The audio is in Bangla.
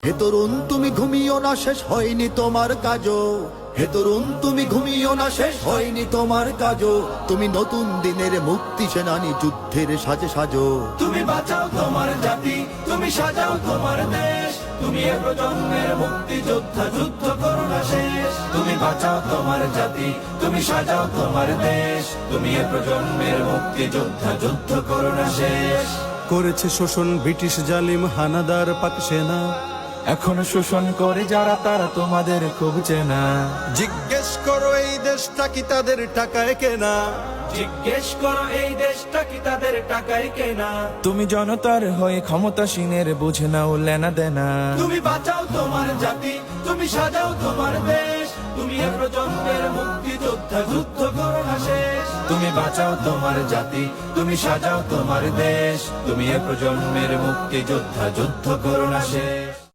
হে তরুণ তুমি ঘুমিও না, শেষ হয়নি তোমার কাজও। হে তরুণ তুমি ঘুমিও না, শেষ হয়নি তোমার কাজও। তুমি নতুন দিনের মুক্তি সেনানী, যুদ্ধের সাজে সাজো। তুমি বাঁচাও তোমার জাতি, তুমি সাজাও তোমার দেশ। তুমি এ প্রজন্মের মুক্তি যোদ্ধা, যুদ্ধ করো না শেষ। তুমি বাঁচাও তোমার জাতি, তুমি সাজাও তোমার দেশ। তুমি এ প্রজন্মের মুক্তি যোদ্ধা, যুদ্ধ করো না শেষ। করেছে শোষণ ব্রিটিশ জালিম হানাদার পাক সেনা। এখনো শোষণ করে যারা, তারা তোমাদের খুব চেনা। জিজ্ঞেস করো এই দেশটা কি তাদের টাকায় কেনা। জিজ্ঞেস করো এই দেশটা কি তাদের টাকায় কেনা। তুমি জনতার হয়ে ক্ষমতাসীনের বুঝে নাও লেনা দেনা। তুমি বাঁচাও তোমার জাতি, তুমি সাজাও তোমার দেশ। তুমি এ প্রজন্মের মুক্তি যোদ্ধা, যুদ্ধ করো না শেষ। তুমি বাঁচাও তোমার জাতি, তুমি সাজাও তোমার দেশ। তুমি এ প্রজন্মের মুক্তি যোদ্ধা, যুদ্ধ করো না শেষ।